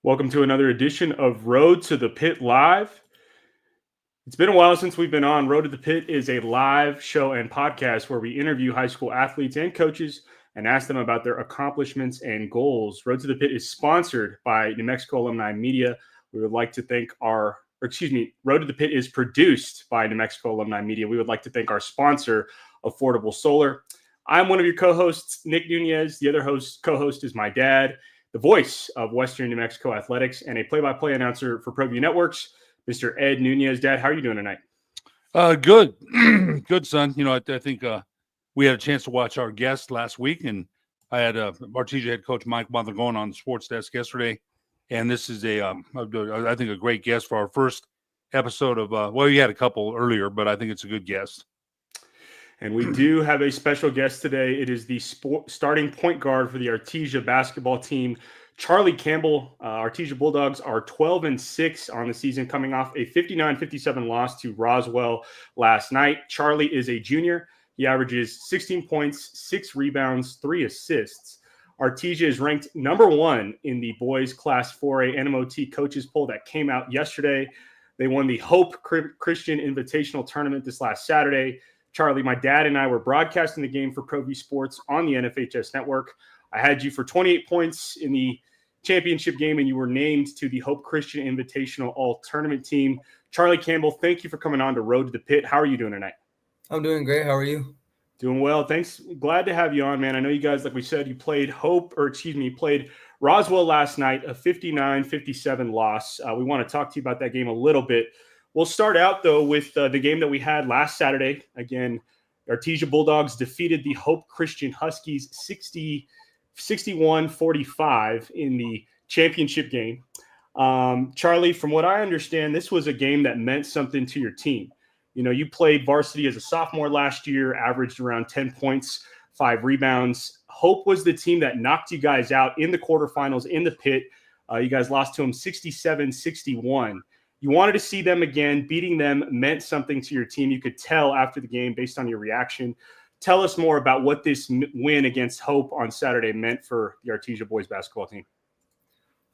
Welcome to another edition of Road to the Pit Live. It's been a while since we've been on. Road to the Pit is a live show and podcast where we interview high school athletes and coaches and ask them about their accomplishments and goals. Road to the Pit is sponsored by New Mexico Alumni Media. We would like to thank Road to the Pit is produced by New Mexico Alumni Media. We would like to thank our sponsor, Affordable Solar. I'm one of your co-hosts, Nick Nunez. The other co-host is my dad, the voice of Western New Mexico Athletics, and a play-by-play announcer for ProView Networks, Mr. Ed Nunez. Dad, how are you doing tonight? Good. Good, son. You know, I think we had a chance to watch our guest last week, and I had Artesia head coach Mike Mondragon on the sports desk yesterday, and this is I think a great guest for our first episode of well, we had a couple earlier, but I think it's a good guest. And we do have a special guest today. It is the starting point guard for the Artesia basketball team, Charlie Campbell. Artesia Bulldogs are 12-6 on the season, coming off a 59-57 loss to Roswell last night. Charlie is a junior. He averages 16 points, 6 rebounds, 3 assists. Artesia is ranked number 1 in the boys Class 4A NMOT coaches poll that came out yesterday. They won the Hope Christian Invitational Tournament this last Saturday. Charlie, my dad and I were broadcasting the game for ProView Sports on the NFHS network. I had you for 28 points in the championship game, and you were named to the Hope Christian Invitational All-Tournament team. Charlie Campbell, thank you for coming on to Road to the Pit. How are you doing tonight? I'm doing great. How are you? Doing well. Thanks. Glad to have you on, man. I know you guys, like we said, you played Roswell last night, a 59-57 loss. We want to talk to you about that game a little bit. We'll start out, though, with the game that we had last Saturday. Again, Artesia Bulldogs defeated the Hope Christian Huskies 61-45 in the championship game. Charlie, from what I understand, this was a game that meant something to your team. You know, you played varsity as a sophomore last year, averaged around 10 points, 5 rebounds. Hope was the team that knocked you guys out in the quarterfinals in the pit. You guys lost to them 67-61. You wanted to see them again. Beating them meant something to your team. You could tell after the game based on your reaction. Tell us more about what this win against Hope on Saturday meant for the Artesia boys basketball team.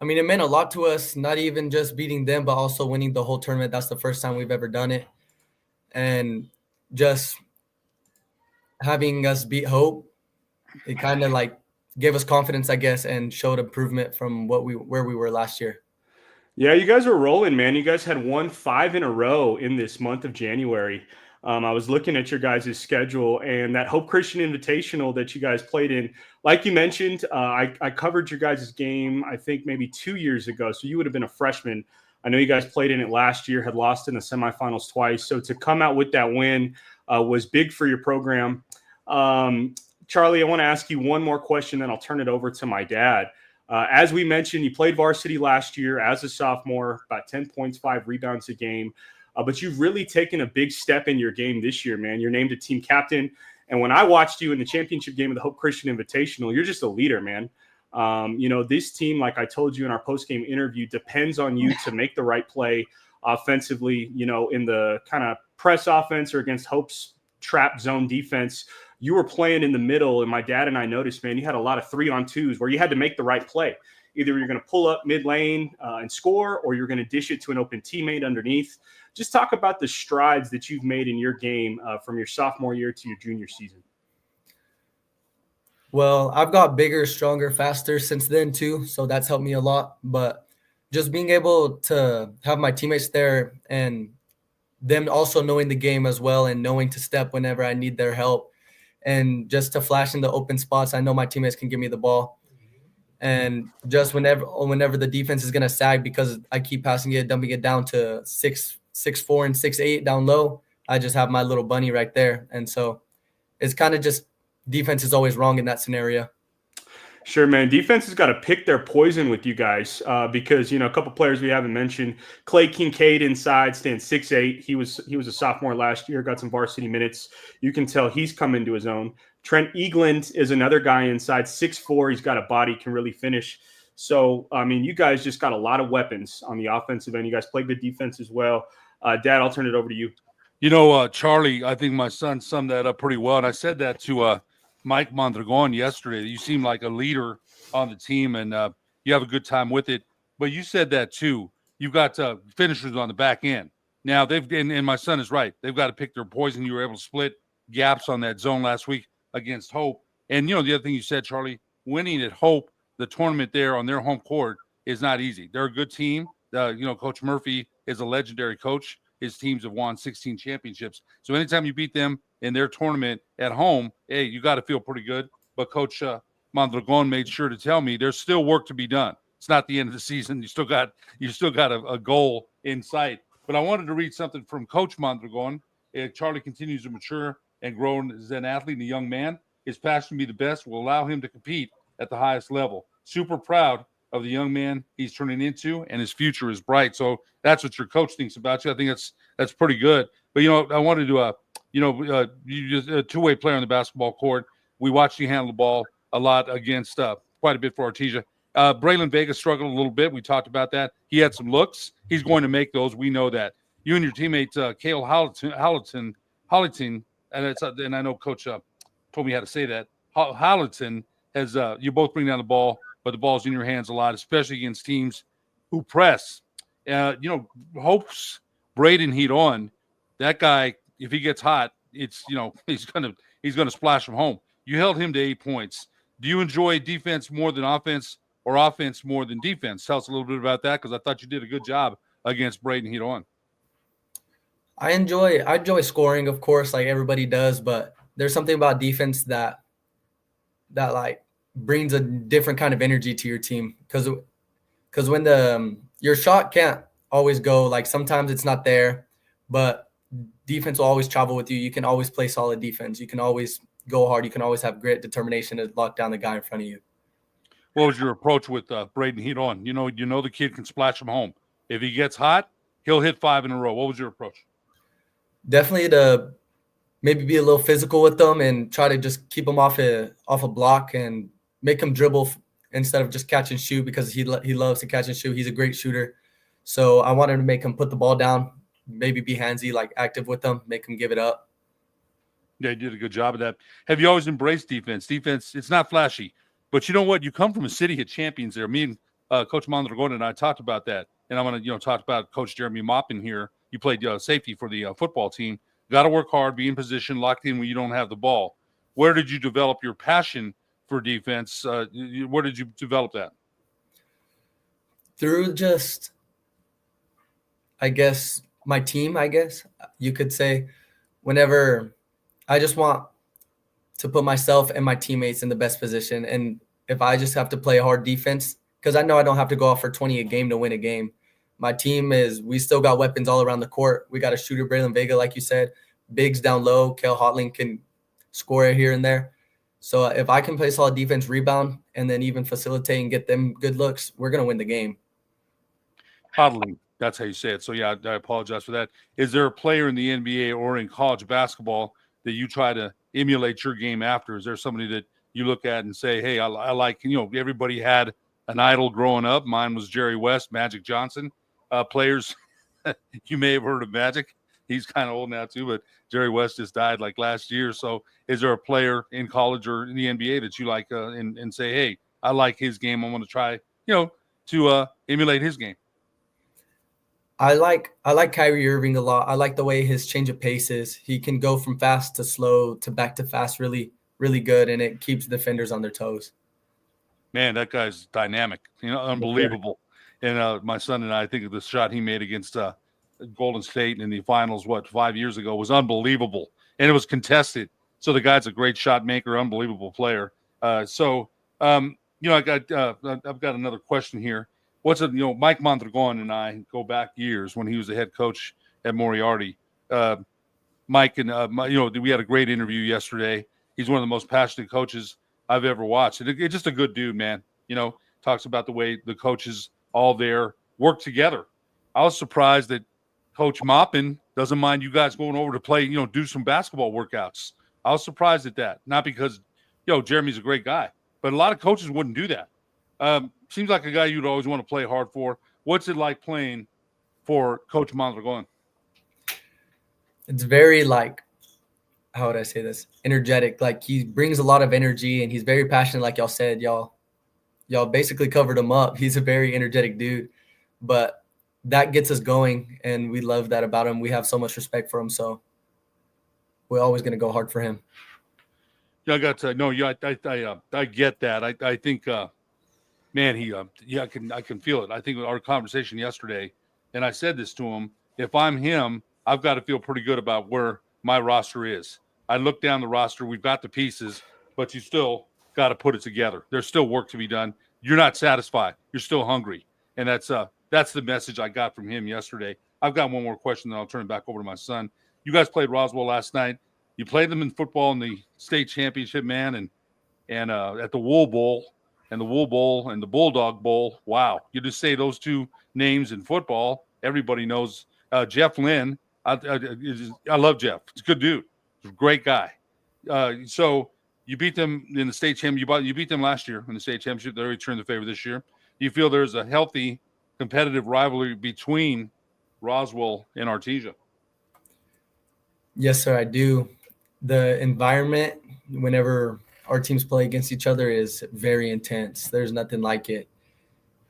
I mean, it meant a lot to us, not even just beating them, but also winning the whole tournament. That's the first time we've ever done it. And just having us beat Hope, it kind of like gave us confidence, I guess, and showed improvement from where we were last year. Yeah, you guys were rolling, man. You guys had won 5 in a row in this month of January. I was looking at your guys' schedule, and that Hope Christian Invitational that you guys played in, like you mentioned, I covered your guys' game, I think maybe 2 years ago, so you would have been a freshman. I know you guys played in it last year, had lost in the semifinals twice, so to come out with that win was big for your program. Charlie, I want to ask you one more question, then I'll turn it over to my dad. As we mentioned, you played varsity last year as a sophomore, about 10 points, 5 rebounds a game. But you've really taken a big step in your game this year, man. You're named a team captain. And when I watched you in the championship game of the Hope Christian Invitational, you're just a leader, man. You know, this team, like I told you in our postgame interview, depends on you to make the right play offensively, you know, in the kind of press offense or against Hope's trap zone defense. You were playing in the middle, and my dad and I noticed, man, you had a lot of 3-on-2s where you had to make the right play. Either you're going to pull up mid-lane and score, or you're going to dish it to an open teammate underneath. Just talk about the strides that you've made in your game from your sophomore year to your junior season. Well, I've got bigger, stronger, faster since then too, so that's helped me a lot. But just being able to have my teammates there and them also knowing the game as well and knowing to step whenever I need their help and just to flash in the open spots. I know my teammates can give me the ball. And just whenever the defense is going to sag because I keep passing it, dumping it down to 6'4" and 6'8" down low, I just have my little bunny right there. And so it's kind of just defense is always wrong in that scenario. Sure, man. Defense has got to pick their poison with you guys because, you know, a couple players we haven't mentioned. Clay Kincaid inside stands 6'8". He was a sophomore last year, got some varsity minutes. You can tell he's come into his own. Trent Eagland is another guy inside, 6'4". He's got a body, can really finish. So, I mean, you guys just got a lot of weapons on the offensive end. You guys play good defense as well. Dad, I'll turn it over to you. You know, Charlie, I think my son summed that up pretty well. And I said that to Mike Mondragon yesterday. You seem like a leader on the team, and you have a good time with it. but you said that too. You've got finishers on the back end. Now and my son is right. They've got to pick their poison. You were able to split gaps on that zone last week against Hope. And the other thing you said, Charlie, winning at Hope, the tournament there on their home court is not easy. They're a good team. Coach Murphy is a legendary coach. His teams have won 16 championships. So anytime you beat them in their tournament at home, hey, you got to feel pretty good. But Coach Mondragon made sure to tell me there's still work to be done. It's not the end of the season. You still got a goal in sight. But I wanted to read something from Coach Mondragon. Charlie continues to mature and grow as an athlete and a young man. His passion to be the best will allow him to compete at the highest level. Super proud of the young man he's turning into, and his future is bright. So that's what your coach thinks about you. I think that's pretty good. But I wanted to you just a two-way player on the basketball court. We watched you handle the ball a lot against quite a bit for Artesia. Braylon Vega struggled a little bit. We talked about that. He had some looks. He's going to make those. We know that. You and your teammate Cale Holliton, and I know Coach told me how to say that. Holliton has you both bring down the ball, but the ball's in your hands a lot, especially against teams who press. Hope's Braden Heat on. That guy, if he gets hot, it's he's gonna splash from home. You held him to 8 points. Do you enjoy defense more than offense, or offense more than defense? Tell us a little bit about that, because I thought you did a good job against Braden Heat on. I enjoy scoring, of course, like everybody does, but there's something about defense that like brings a different kind of energy to your team, because when your shot can't always go, like sometimes it's not there, but defense will always travel with you. You can always play solid defense. You can always go hard. You can always have grit, determination to lock down the guy in front of you. What was your approach with Braden Heat on? You know the kid can splash from home. If he gets hot, he'll hit 5 in a row. What was your approach? Definitely to maybe be a little physical with them and try to just keep him off a block and make him dribble instead of just catch and shoot, because he loves to catch and shoot. He's a great shooter. So I wanted to make him put the ball down, maybe be handsy, like active with them, make him give it up. Yeah, you did a good job of that. Have you always embraced defense? Defense, it's not flashy, but you know what? You come from a city of champions there. Me and Coach Mondragon and I talked about that. And I'm going to talk about Coach Jeremy Maupin here. You played safety for the football team. Got to work hard, be in position, locked in when you don't have the ball. Where did you develop your passion for defense? Where did you develop that? Through just, I guess, my team, you could say. Whenever I just want to put myself and my teammates in the best position. And if I just have to play hard defense, because I know I don't have to go off for 20 a game to win a game. My team we still got weapons all around the court. We got a shooter, Braylon Vega, like you said. Bigs down low. Cale Hotling can score it here and there. So if I can play solid defense, rebound, and then even facilitate and get them good looks, we're going to win the game. Hotling, that's how you say it. So, yeah, I apologize for that. Is there a player in the NBA or in college basketball that you try to emulate your game after? Is there somebody that you look at and say, hey, I like, everybody had an idol growing up. Mine was Jerry West, Magic Johnson. Players, you may have heard of Magic. He's kind of old now too, but Jerry West just died like last year. So is there a player in college or in the NBA that you like and say, hey, I like his game. I want to try, to emulate his game? I like Kyrie Irving a lot. I like the way his change of pace is. He can go from fast to slow to back to fast really, really good, and it keeps defenders on their toes. Man, that guy's dynamic, unbelievable. And my son and I think of the shot he made against Golden State in the finals, 5 years ago, was unbelievable. And it was contested. So the guy's a great shot maker, unbelievable player. I've got another question here. Mike Mondragon and I go back years when he was the head coach at Moriarty. Mike and we had a great interview yesterday. He's one of the most passionate coaches I've ever watched. And it's just a good dude, man. Talks about the way the coaches all there work together. I was surprised that Coach Maupin doesn't mind you guys going over to play, do some basketball workouts. I was surprised at that. Not because, Jeremy's a great guy, but a lot of coaches wouldn't do that. Seems like a guy you'd always want to play hard for. What's it like playing for Coach Mondragon? It's very how would I say this? Energetic. Like he brings a lot of energy and he's very passionate. Like y'all said, y'all y'all basically covered him up. He's a very energetic dude, but that gets us going, and we love that about him. We have so much respect for him, so we're always going to go hard for him. Yeah, I got to no. Yeah, I get that. I think, man, I can feel it. I think our conversation yesterday, and I said this to him. If I'm him, I've got to feel pretty good about where my roster is. I look down the roster. We've got the pieces, but you still got to put it together. There's still work to be done. You're not satisfied. You're still hungry, and that's the message I got from him yesterday. I've got one more question, then I'll turn it back over to my son. You guys played Roswell last night. You played them in football in the state championship, man, and at the Wool Bowl and the Bulldog Bowl. Wow, you just say those two names in football, everybody knows. Jeff Lynn, I love Jeff. He's a good dude. He's a great guy. So you beat them in the state championship. You beat them last year in the state championship. They returned the favor this year. Do you feel there's a healthy competitive rivalry between Roswell and Artesia? Yes, sir, I do. The environment whenever our teams play against each other is very intense. There's nothing like it.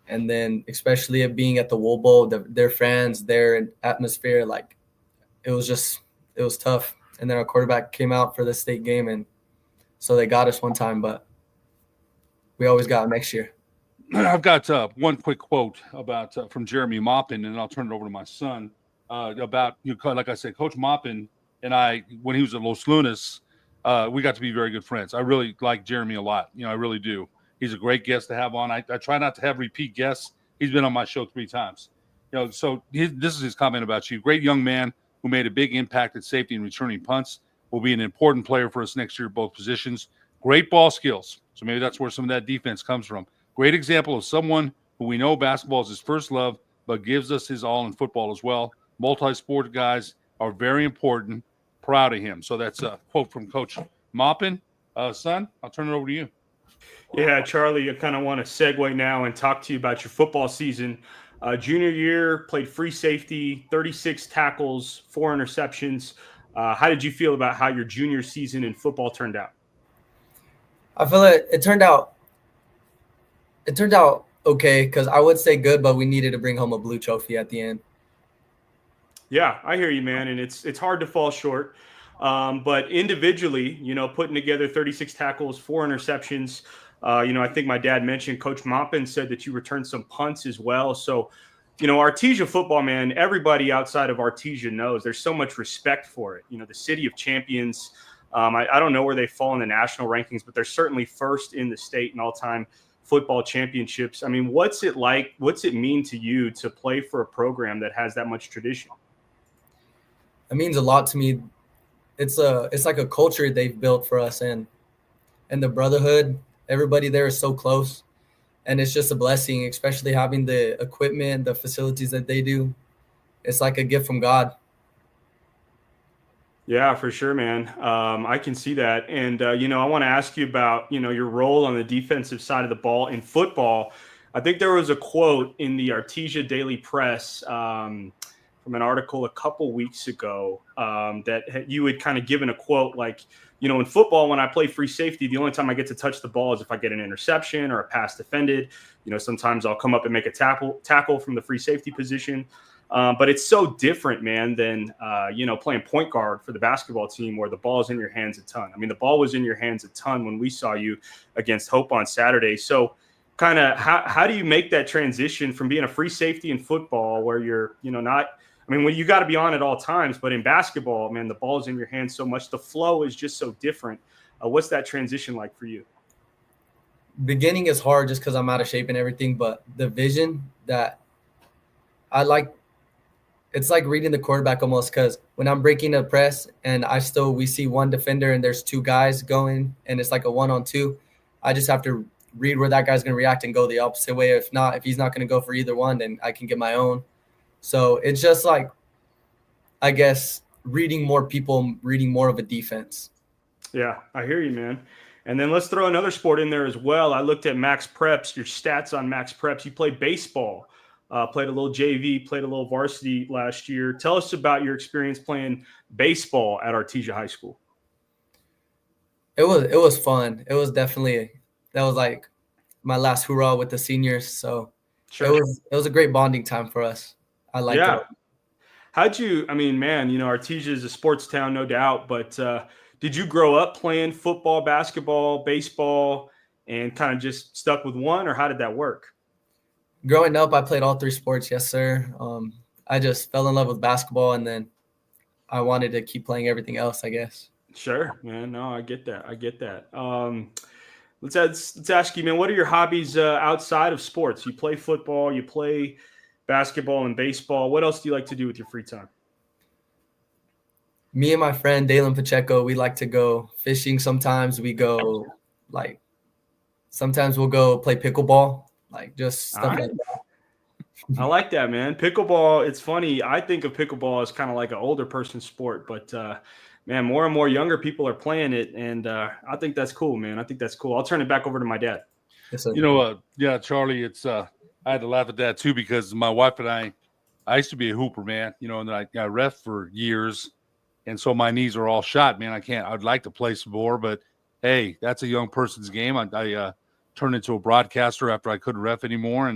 And then especially it being at the Wool Bowl, their fans, their atmosphere, like it was tough. And then our quarterback came out for the state game, and so they got us one time, but we always got them next year. I've got one quick quote about from Jeremy Maupin, and I'll turn it over to my son about, like I said, Coach Maupin and I, when he was at Los Lunas, we got to be very good friends. I really like Jeremy a lot. I really do. He's a great guest to have on. I try not to have repeat guests. He's been on my show 3 times. So this is his comment about you. Great young man who made a big impact at safety and returning punts. Will be an important player for us next year at both positions. Great ball skills. So maybe that's where some of that defense comes from. Great example of someone who we know basketball is his first love, but gives us his all in football as well. Multi-sport guys are very important. Proud of him. So that's a quote from Coach Maupin. Son, I'll turn it over to you. Yeah, Charlie, I kind of want to segue now and talk to you about your football season. Junior year, played free safety, 36 tackles, 4 interceptions. How did you feel about how your junior season in football turned out? I feel like it turned out okay, because I would say good, but we needed to bring home a blue trophy at the end. Yeah, I hear you, man, and it's hard to fall short. But individually, putting together 36 tackles, 4 interceptions. I think my dad mentioned Coach Maupin said that you returned some punts as well. So, Artesia football, man, everybody outside of Artesia knows there's so much respect for it. The city of champions. I don't know where they fall in the national rankings, but they're certainly first in the state in all-time football championships. I mean, what's it like? What's it mean to you to play for a program that has that much tradition? It means a lot to me. It's like a culture they've built for us, and the brotherhood. Everybody there is so close, and it's just a blessing, especially having the equipment, the facilities that they do. It's like a gift from God. Yeah, for sure, man. I can see that. And, I want to ask you about, your role on the defensive side of the ball in football. I think there was a quote in the Artesia Daily Press from an article a couple weeks ago that you had kind of given a quote like, in football, when I play free safety, the only time I get to touch the ball is if I get an interception or a pass defended. Sometimes I'll come up and make a tackle from the free safety position. But it's so different, man, than, playing point guard for the basketball team where the ball is in your hands a ton. I mean, the ball was in your hands a ton when we saw you against Hope on Saturday. So kind of how do you make that transition from being a free safety in football where you're, not – I mean, you got to be on at all times, but in basketball, man, the ball is in your hands so much. The flow is just so different. What's that transition like for you? Beginning is hard just because I'm out of shape and everything, but the vision that I like, it's like reading the quarterback almost, because when I'm breaking a press and we see one defender and there's 2 guys going and it's like a 1-on-2, I just have to read where that guy's going to react and go the opposite way. If he's not going to go for either one, then I can get my own. So it's just like, I guess, reading more people, reading more of a defense. Yeah, I hear you, man. And then let's throw another sport in there as well. I looked at Max Preps, your stats on Max Preps. You played baseball, played a little JV, played a little varsity last year. Tell us about your experience playing baseball at Artesia High School. It was fun. It was definitely, that was like my last hurrah with the seniors. So Sure. it was a great bonding time for us. I liked Yeah. it. How'd you, I mean, man, Artesia is a sports town, no doubt, but did you grow up playing football, basketball, baseball, and kind of just stuck with one, or how did that work? Growing up, I played all three sports. Yes, sir. I just fell in love with basketball, and then I wanted to keep playing everything else, I guess. Sure, man. No, I get that. I get that. Let's ask you, man, what are your hobbies outside of sports? You play football, you play basketball and baseball. What else do you like to do with your free time? Me and my friend Dalen Pacheco, we like to go fishing. Sometimes we go like sometimes we'll go play pickleball, like just stuff All right. like that. I like that, man. Pickleball, it's funny. I think of pickleball as kind of like an older person sport, but man, more and more younger people are playing it, and I think that's cool, man. I think that's cool. I'll turn it back over to my dad. Yes, sir. Yeah, Charlie, it's I had to laugh at that too because my wife and I used to be a hooper, man, and then I ref for years, and so my knees are all shot, man. I'd like to play some more, but hey, that's a young person's game. I turned into a broadcaster after I couldn't ref anymore,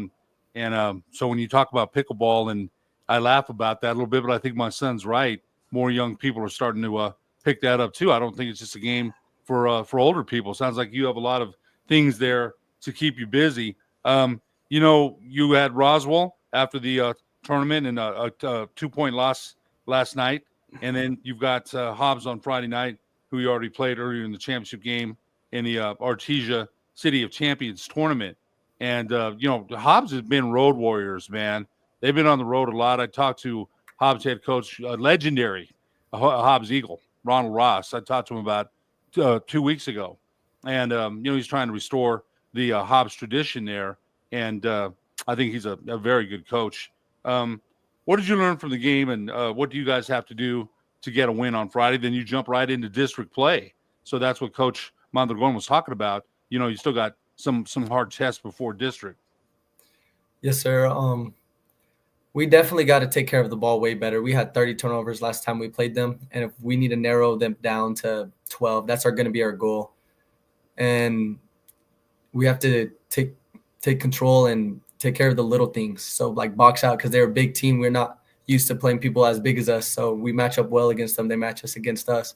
and so when you talk about pickleball, and I laugh about that a little bit, but I think my son's right. More young people are starting to pick that up too. I don't think it's just a game for older people. Sounds like you have a lot of things there to keep you busy. You had Roswell after the tournament and a 2-point loss last night, and then you've got Hobbs on Friday night, who you already played earlier in the championship game in the Artesia City of Champions tournament. And the Hobbs has been road warriors, man. They've been on the road a lot. I talked to Hobbs head coach, legendary Hobbs Eagle, Ronald Ross. I talked to him about 2 weeks ago, and he's trying to restore the Hobbs tradition there. And I think he's a very good coach. What did you learn from the game, and what do you guys have to do to get a win on Friday? Then you jump right into district play. So that's what Coach Mondragon was talking about. You still got some hard tests before district. Yes, sir. We definitely got to take care of the ball way better. We had 30 turnovers last time we played them, and if we need to narrow them down to 12, that's going to be our goal. And we have to take control and take care of the little things. So like box out, because they're a big team. We're not used to playing people as big as us, so we match up well against them. They match us against us,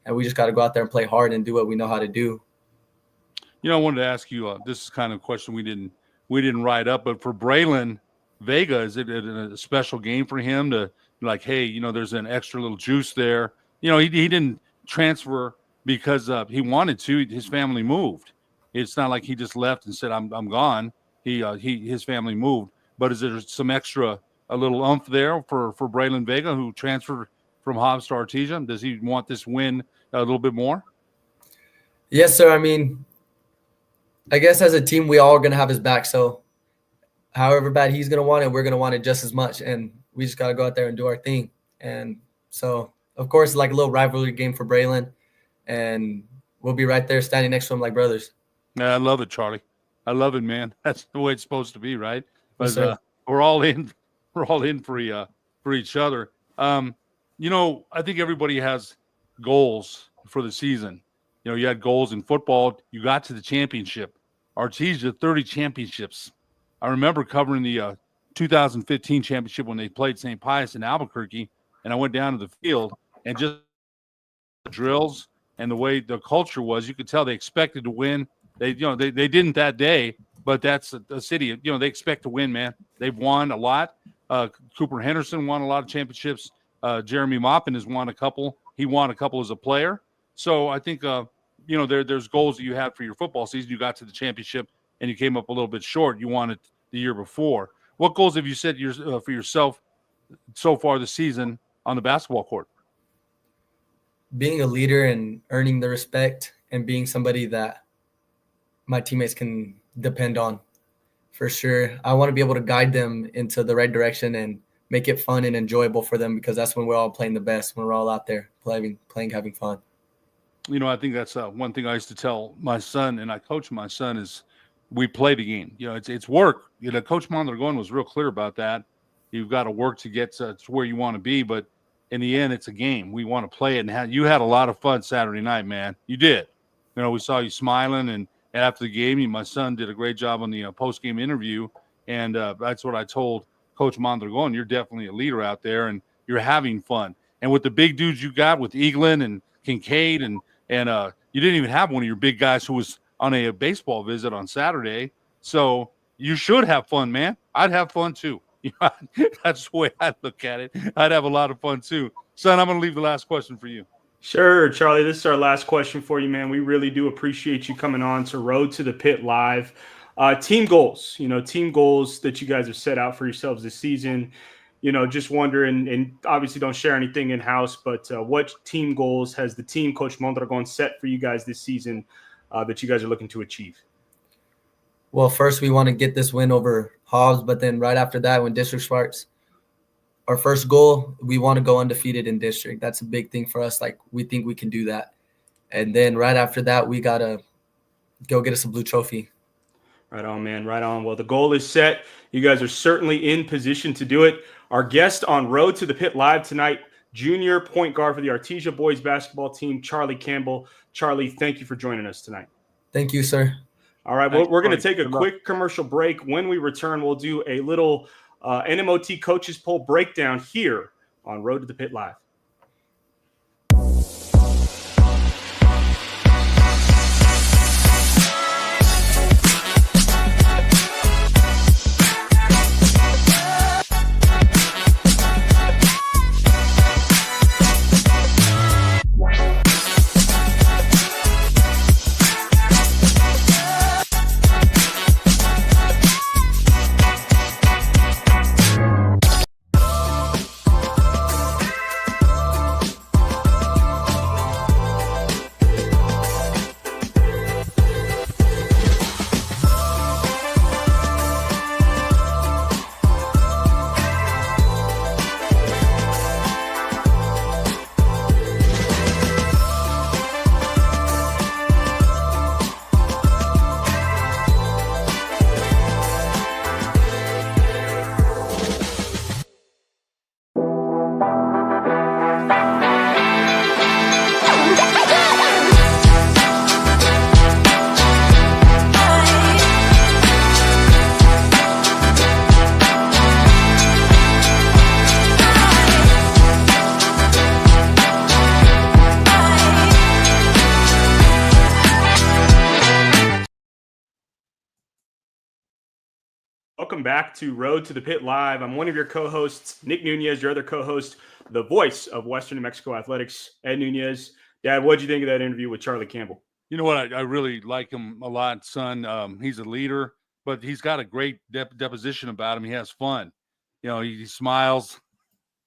and we just got to go out there and play hard and do what we know how to do. I wanted to ask you. This is kind of a question we didn't write up, but for Braylon Vega, is it a special game for him to like, hey, there's an extra little juice there? He didn't transfer because he wanted to. His family moved. It's not like he just left and said, I'm gone. His family moved. But is there some extra, a little oomph there for Braylon Vega, who transferred from Hobbs to Artesia? Does he want this win a little bit more? Yes, sir. I mean, I guess as a team, we all are going to have his back. So however bad he's going to want it, we're going to want it just as much. And we just got to go out there and do our thing. And so, of course, it's like a little rivalry game for Braylon. And we'll be right there standing next to him like brothers. Yeah, I love it, Charlie. I love it, man. That's the way it's supposed to be, right? But Yes, we're all in. We're all in for each other. I think everybody has goals for the season. You had goals in football. You got to the championship. Artesia, 30 championships. I remember covering the 2015 championship when they played St. Pius in Albuquerque, and I went down to the field and just the drills and the way the culture was, you could tell they expected to win. They didn't that day, but that's a city. They expect to win, man. They've won a lot. Cooper Henderson won a lot of championships. Jeremy Maupin has won a couple. He won a couple as a player. So I think there's goals that you had for your football season. You got to the championship and you came up a little bit short. You won it the year before. What goals have you set for yourself so far this season on the basketball court? being a leader and earning the respect and being somebody that my teammates can depend on for sure. I want to be able to guide them into the right direction and make it fun and enjoyable for them, because that's when we're all playing the best, when we're all out there playing, having fun. I think that's one thing I used to tell my son, and I coach my son, is we play the game. It's work. Coach Mondragon was real clear about that. You've got to work to get to where you want to be, but in the end, it's a game. We want to play it. And you had a lot of fun Saturday night, man. You did. We saw you smiling, and after the game. My son did a great job on the post-game interview, and that's what I told Coach Mondragon. You're definitely a leader out there, and you're having fun. And with the big dudes you got with Eaglin and Kincaid, and you didn't even have one of your big guys who was on a baseball visit on Saturday. So you should have fun, man. I'd have fun too. That's the way I look at it. I'd have a lot of fun too. Son, I'm going to leave the last question for you. Sure, Charlie. This is our last question for you, man. We really do appreciate you coming on to Road to the Pit Live. Team goals, team goals that you guys have set out for yourselves this season. Just wondering, and obviously don't share anything in-house, but what team goals has the team, Coach Mondragon, set for you guys this season that you guys are looking to achieve? Well, first we want to get this win over Hobbs, but then right after that, when district starts, our first goal, we want to go undefeated in district. That's a big thing for us. Like, we think we can do that. And then right after that, we got to go get us a blue trophy. Right on, man. Right on. Well, the goal is set. You guys are certainly in position to do it. Our guest on Road to the Pit Live tonight, junior point guard for the Artesia boys basketball team, Charlie Campbell. Charlie, thank you for joining us tonight. Thank you, sir. All right, we're going to take a quick commercial break. When we return, we'll do a little NMOT Coaches Poll breakdown here on Road to the Pit Live. Welcome back to Road to the Pit Live. I'm one of your co-hosts, Nick Nunez, your other co-host, the voice of Western New Mexico Athletics, Ed Nunez. Dad, what did you think of that interview with Charlie Campbell? You know what? I really like him a lot, son. He's a leader, but he's got a great deposition about him. He has fun. He smiles.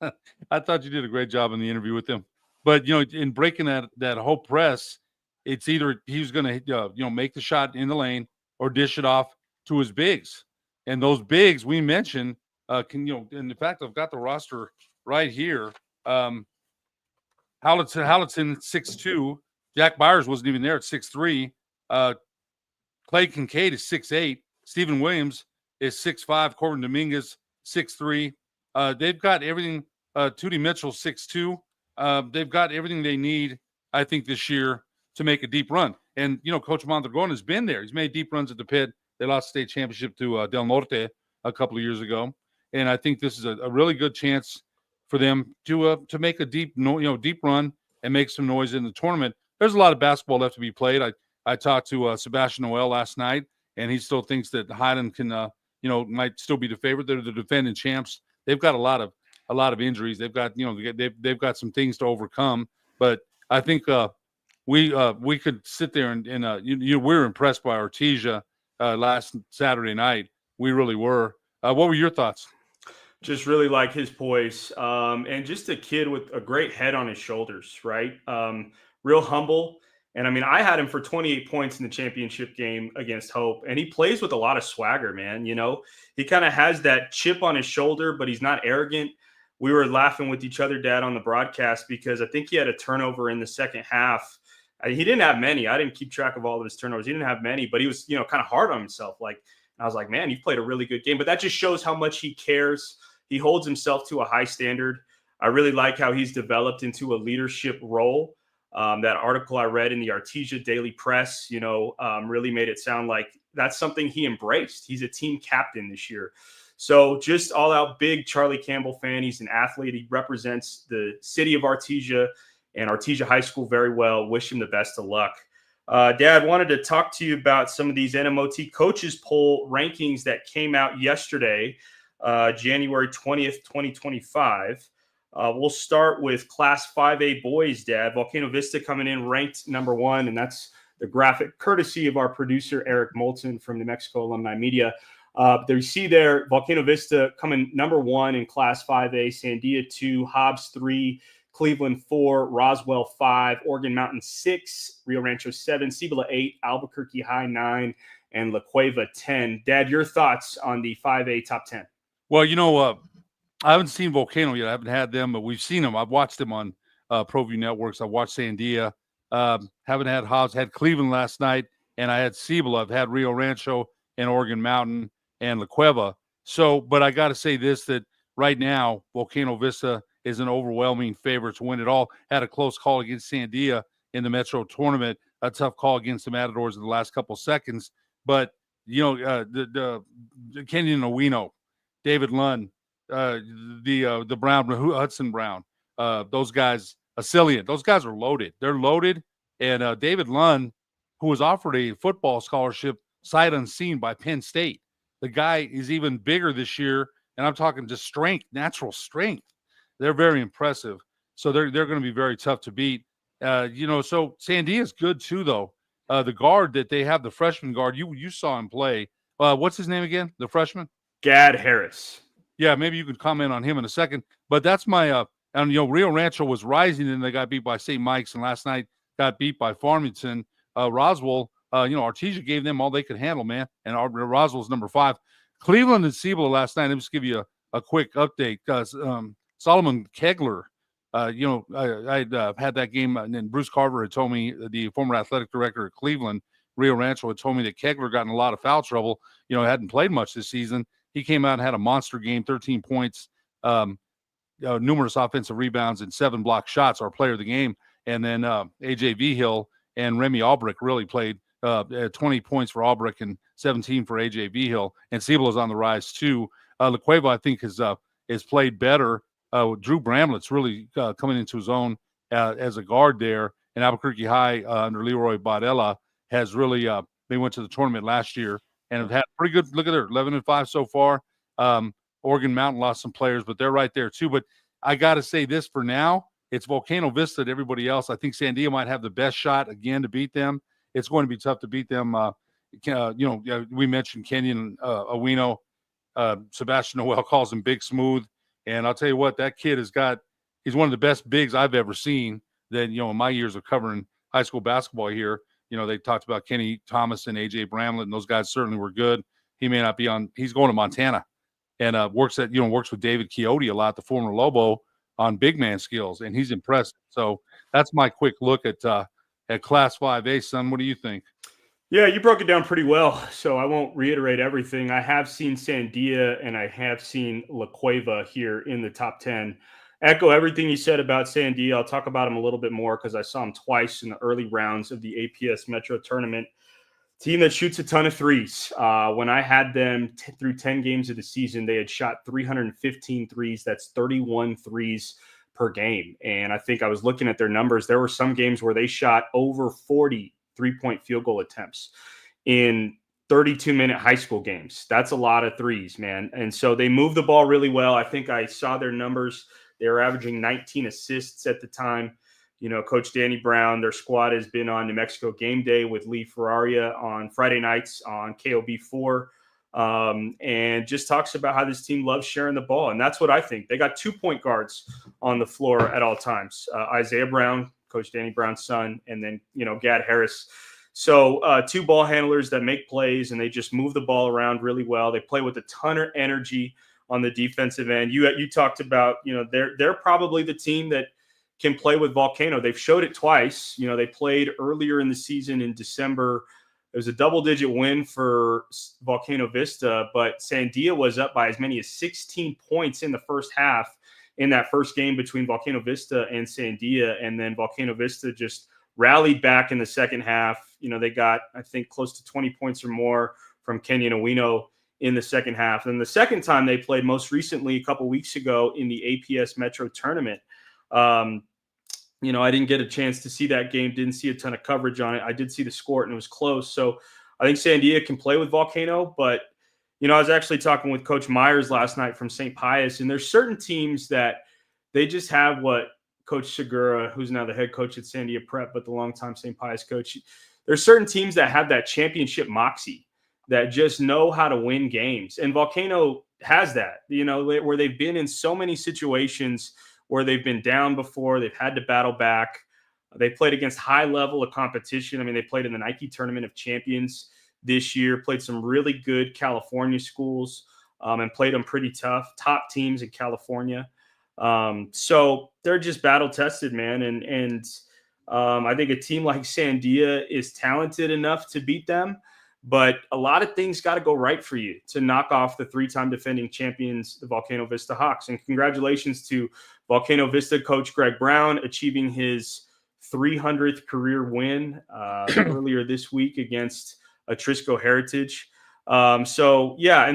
I thought you did a great job in the interview with him. But, in breaking that whole press, it's either he was going to, make the shot in the lane or dish it off to his bigs. And those bigs we mentioned and in fact, I've got the roster right here. Howlettson 6'2". Jack Byers wasn't even there at 6'3". Clay Kincaid is 6'8". Stephen Williams is 6'5". Corbin Dominguez, 6'3". They've got everything. Tootie Mitchell, 6'2". They've got everything they need, I think, this year to make a deep run. And, Coach Mondragon has been there. He's made deep runs at the Pit. They lost state championship to Del Norte a couple of years ago. And I think this is a really good chance for them to make a deep run and make some noise in the tournament. There's a lot of basketball left to be played. I talked to Sebastian Noel last night, and he still thinks that Highland can, might still be the favorite. They're the defending champs. They've got a lot of injuries. They've got, they've got some things to overcome. But I think we could sit there and we're impressed by Artesia last Saturday night. We really were. What were your thoughts? Just really like his poise, and just a kid with a great head on his shoulders, right? Real humble. And I mean, I had him for 28 points in the championship game against Hope, and he plays with a lot of swagger, man. He kind of has that chip on his shoulder, but he's not arrogant. We were laughing with each other, Dad, on the broadcast because I think he had a turnover in the second half. He didn't have many. I didn't keep track of all of his turnovers. He didn't have many, but he was, kind of hard on himself. And I was like, man, you played a really good game. But that just shows how much he cares. He holds himself to a high standard. I really like how he's developed into a leadership role. That article I read in the Artesia Daily Press, really made it sound like that's something he embraced. He's a team captain this year. So just all out big Charlie Campbell fan. He's an athlete. He represents the city of Artesia and Artesia High School very well. Wish him the best of luck. Dad, wanted to talk to you about some of these NMOT coaches poll rankings that came out yesterday, January 20th, 2025. We'll start with Class 5A boys, Dad. Volcano Vista coming in ranked number 1, and that's the graphic courtesy of our producer, Eric Moulton from New Mexico Alumni Media. There you see there, Volcano Vista coming number 1 in Class 5A, Sandia 2, Hobbs 3, Cleveland 4, Roswell 5, Oregon Mountain 6, Rio Rancho 7, Cibola 8, Albuquerque High 9, and La Cueva 10. Dad, your thoughts on the 5A top 10? Well, I haven't seen Volcano yet. I haven't had them, but we've seen them. I've watched them on ProView Networks. I've watched Sandia. Haven't had Hobbs. Had Cleveland last night, and I had Cibola. I've had Rio Rancho and Oregon Mountain and La Cueva. So, but I got to say this, that right now, Volcano Vista is an overwhelming favorite to win it all. Had a close call against Sandia in the Metro tournament, a tough call against the Matadors in the last couple seconds. But, the Kenyon Owino, David Lund, the Brown, Hudson Brown, those guys, Acilian, those guys are loaded. They're loaded. And David Lund, who was offered a football scholarship sight unseen by Penn State. The guy is even bigger this year, and I'm talking just strength, natural strength. They're very impressive. So they're going to be very tough to beat. So Sandia is good too, though. The guard that they have, the freshman guard, you saw him play. What's his name again? The freshman? Gad Harris. Yeah, maybe you could comment on him in a second. But that's my Rio Rancho was rising, and they got beat by St. Mike's, and last night got beat by Farmington. Roswell, Artesia gave them all they could handle, man. And Roswell's number 5. Cleveland and Cibola last night. Let me just give you a quick update. Solomon Kegler, I had that game, and then Bruce Carver had told me, the former athletic director at Cleveland, Rio Rancho, had told me that Kegler got in a lot of foul trouble. Hadn't played much this season. He came out and had a monster game, 13 points, numerous offensive rebounds, and 7 block shots, our player of the game. And then A.J. Vigil and Remy Albrecht really played 20 points for Albrecht and 17 for A.J. Vigil. And Cibola's on the rise, too. La Cueva, I think, has played better. Drew Bramlett's really coming into his own as a guard there. And Albuquerque High under Leroy Badella has really they went to the tournament last year and have had pretty good. Look at their 11-5 so far. Oregon Mountain lost some players, but they're right there too. But I got to say this for now, it's Volcano Vista to everybody else. I think Sandia might have the best shot again to beat them. It's going to be tough to beat them. We mentioned Kenyon Owino. Sebastian Noel calls him Big Smooth. And I'll tell you what, that kid he's one of the best bigs I've ever seen. That, in my years of covering high school basketball here, they talked about Kenny Thomas and A.J. Bramlett, and those guys certainly were good. He may not be he's going to Montana and works with David Chiotti a lot, the former Lobo, on big man skills, and he's impressive. So that's my quick look at Class 5A, son. What do you think? Yeah, you broke it down pretty well, so I won't reiterate everything. I have seen Sandia and I have seen La Cueva here in the top 10. Echo everything you said about Sandia. I'll talk about him a little bit more because I saw him twice in the early rounds of the APS Metro Tournament. Team that shoots a ton of threes. When I had them through 10 games of the season, they had shot 315 threes. That's 31 threes per game. And I think I was looking at their numbers. There were some games where they shot over 40 three-point field goal attempts in 32-minute high school games. That's a lot of threes, man. And so they moved the ball really well. I think I saw their numbers. They were averaging 19 assists at the time. Coach Danny Brown, their squad has been on New Mexico Game Day with Lee Ferraria on Friday nights on KOB4, and just talks about how this team loves sharing the ball. And that's what I think. They got 2 point guards on the floor at all times. Isaiah Brown, Coach Danny Brown's son, and then, Gad Harris. So 2 ball handlers that make plays, and they just move the ball around really well. They play with a ton of energy on the defensive end. You talked about, they're probably the team that can play with Volcano. They've showed it twice. They played earlier in the season in December. It was a double-digit win for Volcano Vista, but Sandia was up by as many as 16 points in the first half in that first game between Volcano Vista and Sandia, and then Volcano Vista just rallied back in the second half. They got, I think, close to 20 points or more from Kenyon Owino in the second half. And the second time they played, most recently a couple weeks ago in the APS Metro tournament, I didn't get a chance to see that game, didn't see a ton of coverage on it. I did see the score, and it was close. So I think Sandia can play with Volcano, but I was actually talking with Coach Myers last night from St. Pius, and there's certain teams that they just have what Coach Segura, who's now the head coach at Sandia Prep, but the longtime St. Pius coach, there's certain teams that have that championship moxie, that just know how to win games. And Volcano has that, where they've been in so many situations where they've been down before, they've had to battle back. They played against high level of competition. I mean, they played in the Nike Tournament of Champions this year, played some really good California schools, and played them pretty tough, top teams in California. So they're just battle tested, man. And I think a team like Sandia is talented enough to beat them, but a lot of things got to go right for you to knock off the 3-time defending champions, the Volcano Vista Hawks. And congratulations to Volcano Vista coach Greg Brown achieving his 300th career win earlier this week against Atrisco Heritage. And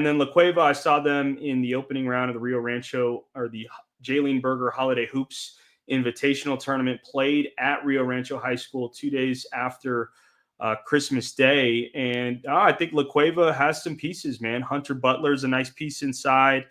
then La Cueva, I saw them in the opening round of the Rio Rancho, or the Jaylene Berger Holiday Hoops Invitational Tournament, played at Rio Rancho High School 2 days after Christmas Day. And I think La Cueva has some pieces, man. Hunter Butler's a nice piece inside.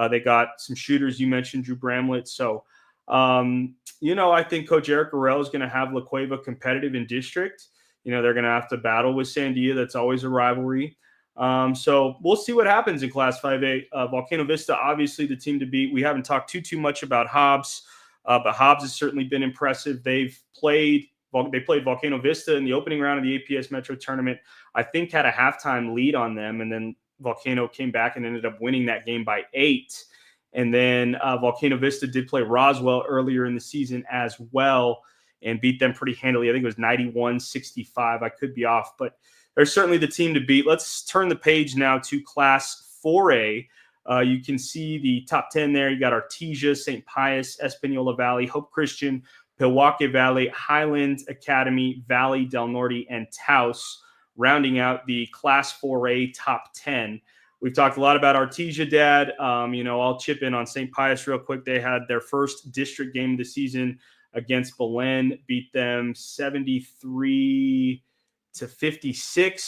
They got some shooters. You mentioned Drew Bramlett. So, I think Coach Eric Arell is going to have La Cueva competitive in district. They're going to have to battle with Sandia. That's always a rivalry. So we'll see what happens in Class 5A. Volcano Vista, obviously the team to beat. We haven't talked too much about Hobbs, but Hobbs has certainly been impressive. They played Volcano Vista in the opening round of the APS Metro tournament. I think had a halftime lead on them, and then Volcano came back and ended up winning that game by 8. And then Volcano Vista did play Roswell earlier in the season as well and beat them pretty handily. I think it was 91-65. I could be off, but they're certainly the team to beat. Let's turn the page now to Class 4A. You can see the top 10 there. You got Artesia, St. Pius, Espanola Valley, Hope Christian, Milwaukee Valley, Highland Academy, Valley, Del Norte, and Taos, rounding out the Class 4A top 10. We've talked a lot about Artesia, Dad. I'll chip in on St. Pius real quick. They had their first district game of the season against Belen, beat them 73-56,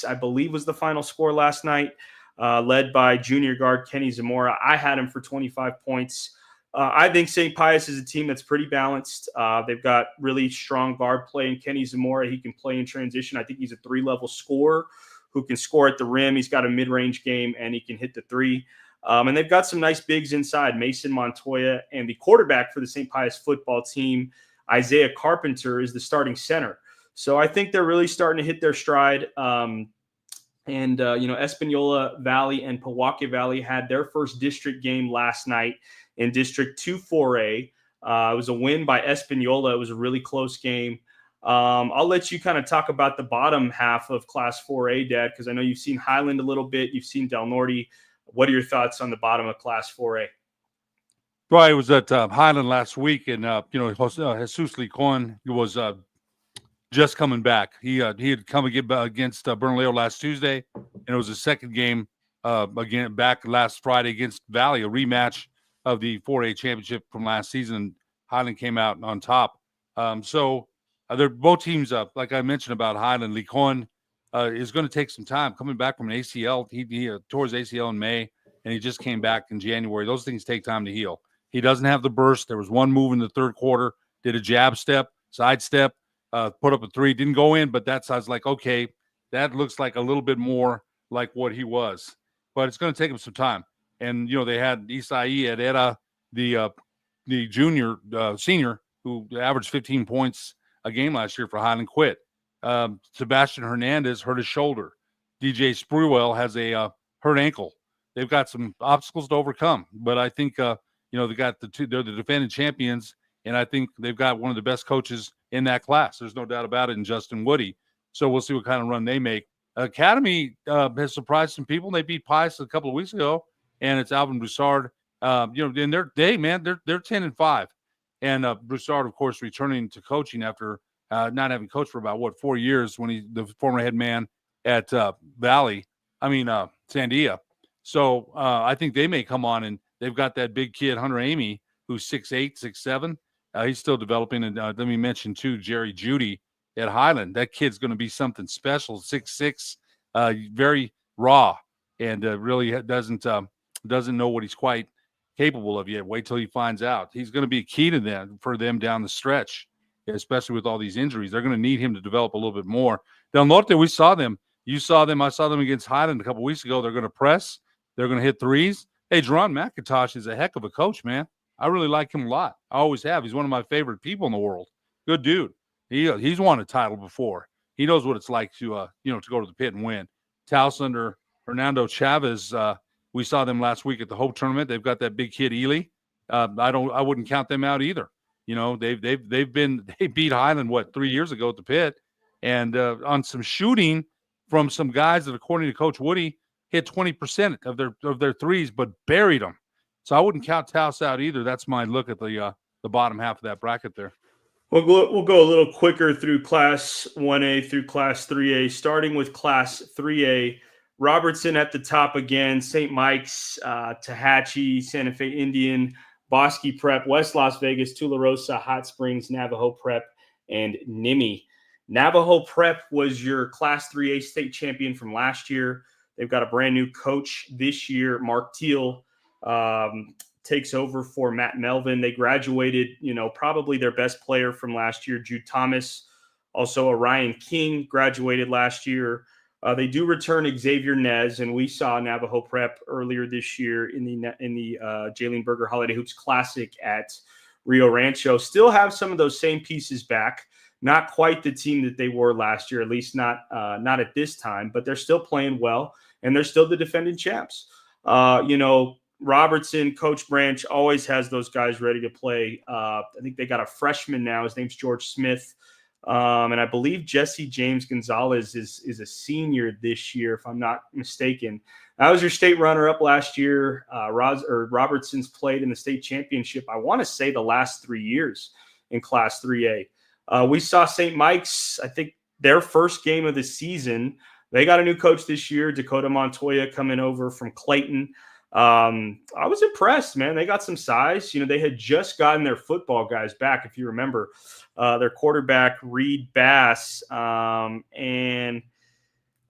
I believe was the final score last night, led by junior guard Kenny Zamora. I had him for 25 points. I think St. Pius is a team that's pretty balanced. They've got really strong guard play in Kenny Zamora. He can play in transition. I think he's a 3-level scorer who can score at the rim. He's got a mid-range game, and he can hit the 3. And they've got some nice bigs inside. Mason Montoya, and the quarterback for the St. Pius football team, Isaiah Carpenter, is the starting center. So I think they're really starting to hit their stride. Espanola Valley and Milwaukee Valley had their first district game last night in District 2 4A. It was a win by Espanola. It was a really close game. I'll let you kind of talk about the bottom half of Class 4A, Dad, because I know you've seen Highland a little bit. You've seen Del Norte. What are your thoughts on the bottom of Class 4A? Well, I was at Highland last week, and Jesus Licon was just coming back. He had come against Bernalillo last Tuesday, and it was his second game again back last Friday against Valley, a rematch of the 4A championship from last season. Highland came out on top. They're both teams up. Like I mentioned about Highland, Licon is going to take some time coming back from an ACL. He tore his ACL in May, and he just came back in January. Those things take time to heal. He doesn't have the burst. There was one move in the third quarter, did a jab step, side step, put up a 3, didn't go in, but I was like, okay, that looks like a little bit more like what he was. But it's going to take him some time. And, they had Isai Herrera, the senior, who averaged 15 points a game last year for Highland, quit. Sebastian Hernandez hurt his shoulder. DJ Spruwell has a hurt ankle. They've got some obstacles to overcome. But I think, they got they're the defending champions, and I think they've got one of the best coaches in that class. There's no doubt about it, in Justin Woody. So we'll see what kind of run they make. Academy has surprised some people. They beat Pius a couple of weeks ago, and it's Alvin Broussard And they're 10-5, and Broussard, of course, returning to coaching after not having coached for about 4 years when he's the former head man at Sandia. So I think they may come on, and they've got that big kid Hunter Amy, who's 6'8", 6'7". He's still developing, and let me mention too Jerry Judy at Highland. That kid's going to be something special. 6'6", very raw, and really doesn't know what he's quite capable of yet. Wait till he finds out. He's going to be key to them for them down the stretch, especially with all these injuries. They're going to need him to develop a little bit more. Del Norte, we saw them. You saw them. I saw them against Highland a couple weeks ago. They're going to press. They're going to hit threes. Hey, Jerron McIntosh is a heck of a coach, man. I really like him a lot. I always have. He's one of my favorite people in the world. Good dude. He's won a title before. He knows what it's like to go to the pit and win. Taos under Hernando Chavez. We saw them last week at the Hope tournament. They've got that big kid Ely. I wouldn't count them out either. They beat Highland 3 years ago at the pit, and on some shooting from some guys that, according to Coach Woody, hit 20% of their threes, but buried them. So I wouldn't count Taos out either. That's my look at the bottom half of that bracket there. We'll go a little quicker through Class 1A through Class 3A, starting with Class 3A. Robertson at the top again, St. Mike's, Tehachapi, Santa Fe Indian, Bosque Prep, West Las Vegas, Tularosa, Hot Springs, Navajo Prep, and Nimi. Navajo Prep was your Class 3A state champion from last year. They've got a brand new coach this year. Mark Teal takes over for Matt Melvin. They graduated, probably their best player from last year, Jude Thomas. Also, Orion King graduated last year. They do return Xavier Nez, and we saw Navajo Prep earlier this year in the Jalen Berger Holiday Hoops Classic at Rio Rancho. Still have some of those same pieces back. Not quite the team that they were last year, at least not at this time, but they're still playing well, and they're still the defending champs. Robertson, Coach Branch always has those guys ready to play. I think they got a freshman now. His name's George Smith. And I believe Jesse James Gonzalez is a senior this year, if I'm not mistaken. That was your state runner-up last year. Robertson's played in the state championship, I want to say, the last 3 years in Class 3A. We saw St. Mike's, I think, their first game of the season. They got a new coach this year, Dakota Montoya, coming over from Clayton. I was impressed, man. They got some size. They had just gotten their football guys back, if you remember. Their quarterback, Reed Bass, and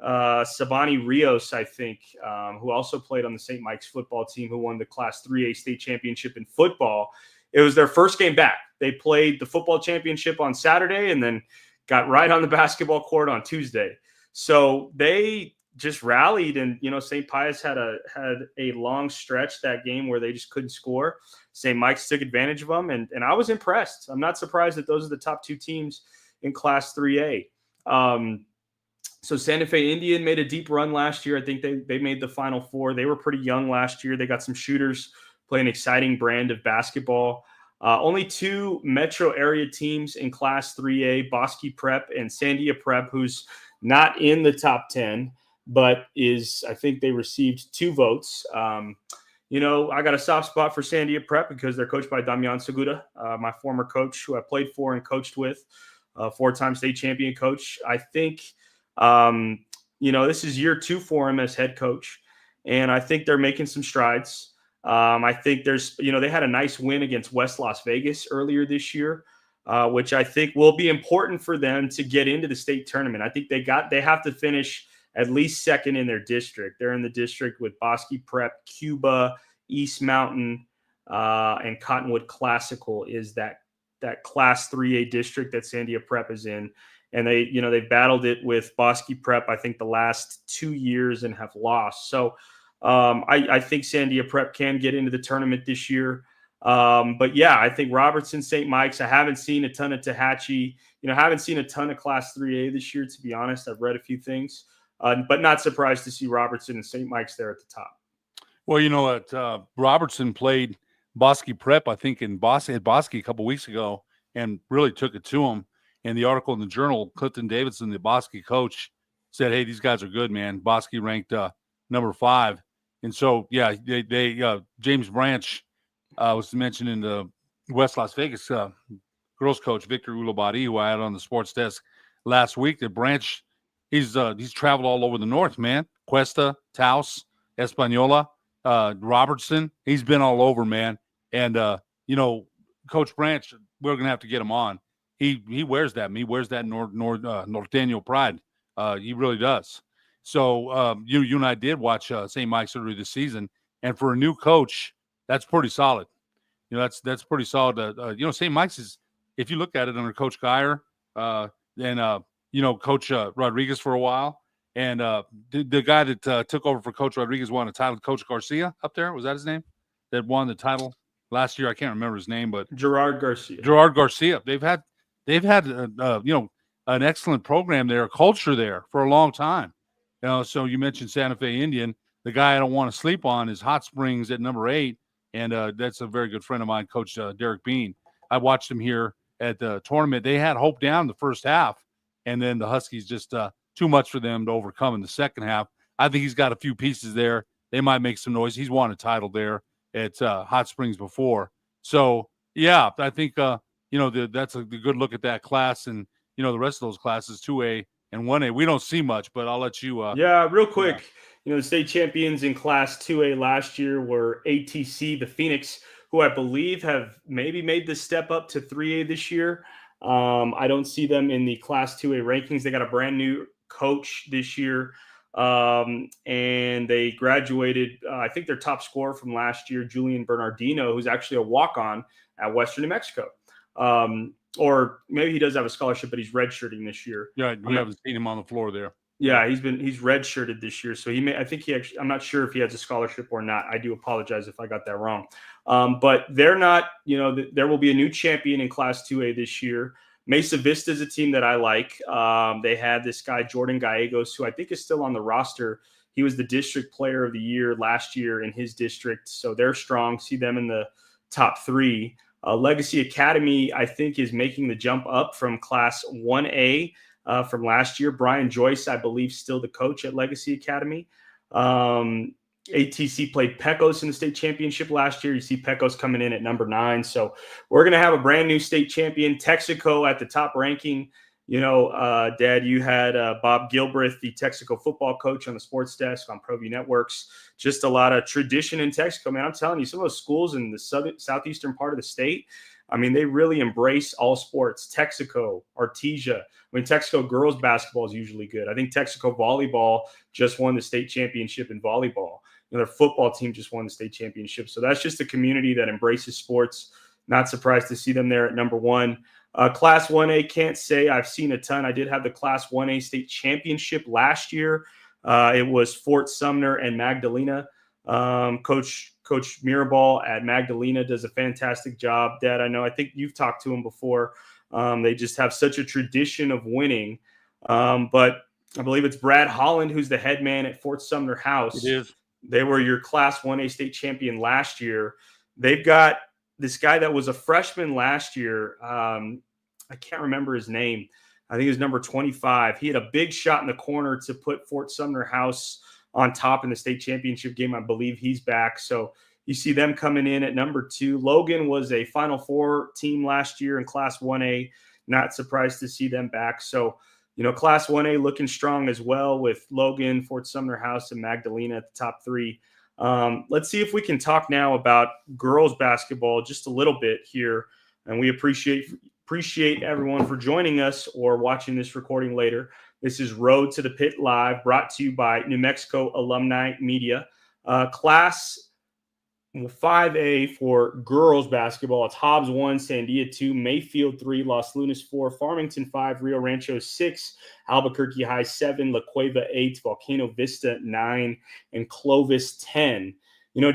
Sabani Rios, I think, who also played on the St. Mike's football team, who won the Class 3A state championship in football. It was their first game back. They played the football championship on Saturday and then got right on the basketball court on Tuesday. So they just rallied, and St. Pius had a long stretch that game where they just couldn't score. St. Mike's took advantage of them, and I was impressed. I'm not surprised that those are the top two teams in Class 3A. So Santa Fe Indian made a deep run last year. I think they made the Final Four. They were pretty young last year. They got some shooters, play an exciting brand of basketball. Only two metro area teams in Class 3A, Bosque Prep and Sandia Prep, who's not in the top 10. But I think they received 2 votes. I got a soft spot for Sandia Prep because they're coached by Damian Segura, my former coach who I played for and coached with, 4-time state champion coach. I think, this is year 2 for him as head coach, and I think they're making some strides. I think they had a nice win against West Las Vegas earlier this year, which I think will be important for them to get into the state tournament. I think they have to finish at least second in their district. They're in the district with Bosque Prep, Cuba, East Mountain, and Cottonwood Classical is that Class 3A district that Sandia Prep is in. And they battled it with Bosque Prep, I think, the last 2 years and have lost. So I think Sandia Prep can get into the tournament this year. But yeah, I think Robertson, St. Mike's, I haven't seen a ton of Tehachapi, haven't seen a ton of Class 3A this year, to be honest. I've read a few things. But not surprised to see Robertson and St. Mike's there at the top. Well, you know what? Robertson played Bosque Prep, I think, at Bosque a couple weeks ago, and really took it to him. And the article in the Journal, Clifton Davidson, the Bosque coach, said, hey, these guys are good, man. Bosque ranked number 5 And so, yeah, they James Branch was mentioned in the West Las Vegas girls coach Victor Ulobati, who I had on the sports desk last week. That Branch, he's traveled all over the north, man. Cuesta, Taos, Española, Robertson. He's been all over, man. And Coach Branch, we're gonna have to get him on. He wears that. He wears that Norteño pride. He really does. So you and I did watch St. Mike's earlier this season, and for a new coach, that's pretty solid. That's pretty solid. St. Mike's is, if you look at it under Coach Geyer, then Coach Rodriguez for a while, and the guy that took over for Coach Rodriguez won a title. Coach Garcia up there, was that his name? That won the title last year. I can't remember his name, but Gerard Garcia. They've had an excellent program there, a culture there for a long time. So you mentioned Santa Fe Indian. The guy I don't want to sleep on is Hot Springs at number 8, and that's a very good friend of mine, Coach Derek Bean. I watched him here at the tournament. They had hope down the first half, and then the Huskies just too much for them to overcome in the second half. I think he's got a few pieces there. They might make some noise. He's won a title there at Hot Springs before. So, yeah, I think, that's a good look at that class, and, the rest of those classes, 2A and 1A. We don't see much, but I'll let you. Real quick. The state champions in Class 2A last year were ATC, the Phoenix, who I believe have maybe made the step up to 3A this year. I don't see them in the Class 2A rankings. They got a brand new coach this year, and they graduated. I think their top scorer from last year, Julian Bernardino, who's actually a walk-on at Western New Mexico. Or maybe he does have a scholarship, but he's redshirting this year. Yeah, we haven't seen him on the floor there. Yeah, he's redshirted this year. So I'm not sure if he has a scholarship or not. I do apologize if I got that wrong. But they're not, there will be a new champion in Class 2A this year. Mesa Vista is a team that I like. They had this guy, Jordan Gallegos, who I think is still on the roster. He was the district player of the year last year in his district. So they're strong. See them in the top 3. Legacy Academy, I think, is making the jump up from Class 1A from last year. Brian Joyce, I believe, still the coach at Legacy Academy. ATC played Pecos in the state championship last year. You see Pecos coming in at number 9. So we're going to have a brand new state champion. Texaco at the top ranking. Dad, you had Bob Gilbreth, the Texaco football coach, on the sports desk on ProView Networks. Just a lot of tradition in Texaco, man. I'm telling you, some of those schools in the southeastern part of the state, I mean, they really embrace all sports. Texaco, Artesia. Texaco girls basketball is usually good. I think Texaco volleyball just won the state championship in volleyball. Their football team just won the state championship. So that's just a community that embraces sports. Not surprised to see them there at number 1. Class 1A, can't say I've seen a ton. I did have the Class 1A state championship last year. It was Fort Sumner and Magdalena. Coach Mirabal at Magdalena does a fantastic job. Dad, I think you've talked to him before. They just have such a tradition of winning. But I believe it's Brad Holland who's the head man at Fort Sumner House. It is. They were your Class 1A state champion last year. They've got this guy that was a freshman last year. I can't remember his name. I think he was number 25. He had a big shot in the corner to put Fort Sumner House on top in the state championship game. I believe he's back. So you see them coming in at number 2. Logan was a Final Four team last year in Class 1A. Not surprised to see them back. So, Class 1A looking strong as well with Logan, Fort Sumner House, and Magdalena at the top 3. Let's see if we can talk now about girls basketball just a little bit here. And we appreciate everyone for joining us or watching this recording later. This is Road to the Pit Live, brought to you by New Mexico Alumni Media. Class 5A for girls basketball. It's Hobbs 1, Sandia 2, Mayfield 3, Los Lunas 4, Farmington 5, Rio Rancho 6, Albuquerque High 7, La Cueva 8, Volcano Vista 9, and Clovis 10.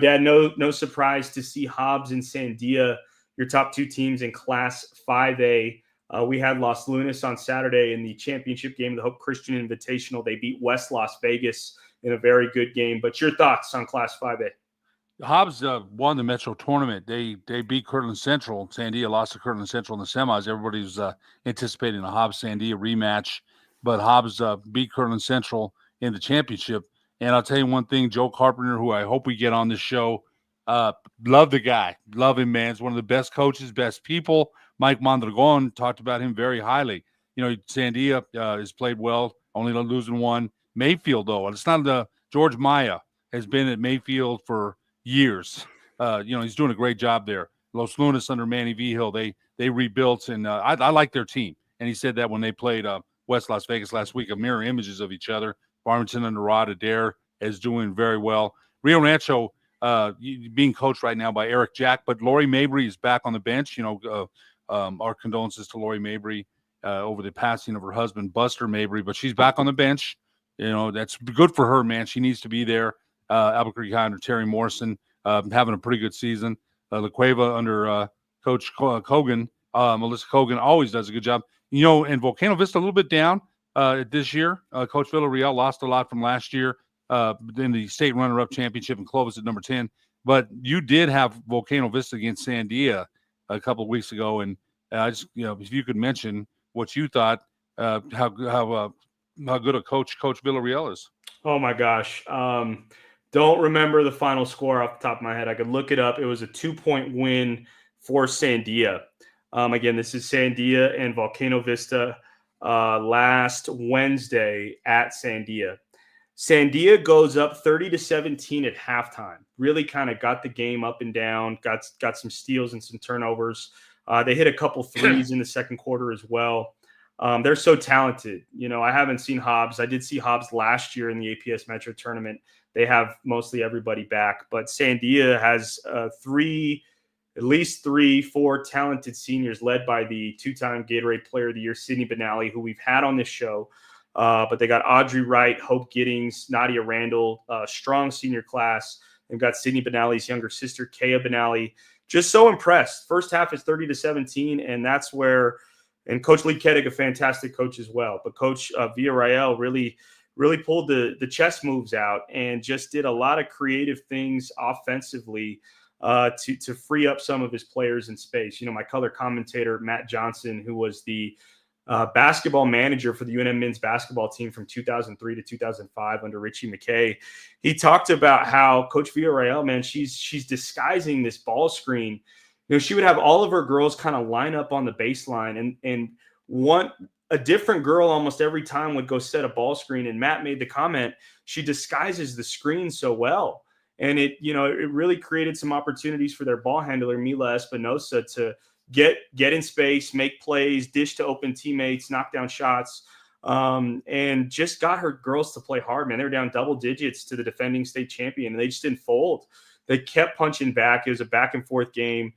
Dad, no surprise to see Hobbs and Sandia, your top 2 teams in Class 5A. We had Los Lunas on Saturday in the championship game of the Hope Christian Invitational. They beat West Las Vegas in a very good game. But your thoughts on Class 5A? Hobbs won the Metro tournament. They beat Kirtland Central. Sandia lost to Kirtland Central in the semis. Everybody was anticipating a Hobbs-Sandia rematch, but Hobbs beat Kirtland Central in the championship. And I'll tell you one thing, Joe Carpenter, who I hope we get on this show, love the guy. Love him, man. He's one of the best coaches, best people. Mike Mondragon talked about him very highly. Sandia has played well, only losing one. Mayfield, though, it's not George Maya has been at Mayfield for years. He's doing a great job there. Los Lunas under Manny Vigil, they rebuilt, and I like their team. And he said that when they played West Las Vegas last week, mirror images of each other. Farmington under Rod Adair is doing very well. Rio Rancho being coached right now by Eric Jack, but Lori Mabry is back on the bench. Our condolences to Lori Mabry over the passing of her husband, Buster Mabry, but she's back on the bench. That's good for her, man. She needs to be there. Albuquerque High under Terry Morrison, having a pretty good season. La Cueva under Coach Kogan, Melissa Kogan always does a good job. And Volcano Vista a little bit down this year. Coach Villarreal lost a lot from last year in the state runner-up championship, and Clovis at number 10. But you did have Volcano Vista against Sandia a couple of weeks ago, and I just, if you could mention what you thought, how good a coach Villarreal is. Oh my gosh. Don't remember the final score off the top of my head. I could look it up. It was a 2-point win for Sandia. Again, this is Sandia and Volcano Vista last Wednesday at Sandia. Sandia goes up 30-17 at halftime. Really kind of got the game up and down, got some steals and some turnovers. They hit a couple threes in the second quarter as well. They're so talented. I haven't seen Hobbs. I did see Hobbs last year in the APS Metro tournament. They have mostly everybody back, but Sandia has at least 4 talented seniors led by the 2-time Gatorade Player of the Year, Sydney Benally, who we've had on this show. But they got Audrey Wright, Hope Giddings, Nadia Randall, strong senior class. They've got Sydney Benally's younger sister, Kea Benally. Just so impressed. First half is 30-17, and that's where – and Coach Lee Kettig, a fantastic coach as well. But Coach Villarreal really pulled the chess moves out and just did a lot of creative things offensively to free up some of his players in space. My color commentator, Matt Johnson, who was the basketball manager for the UNM men's basketball team from 2003 to 2005 under Richie McKay. He talked about how Coach Villarreal, man, she's disguising this ball screen. She would have all of her girls kind of line up on the baseline, and a different girl almost every time would go set a ball screen. And Matt made the comment, she disguises the screen so well. And it really created some opportunities for their ball handler, Mila Espinosa, to get in space, make plays, dish to open teammates, knock down shots, and just got her girls to play hard, man. They were down double digits to the defending state champion, and they just didn't fold. They kept punching back. It was a back-and-forth game.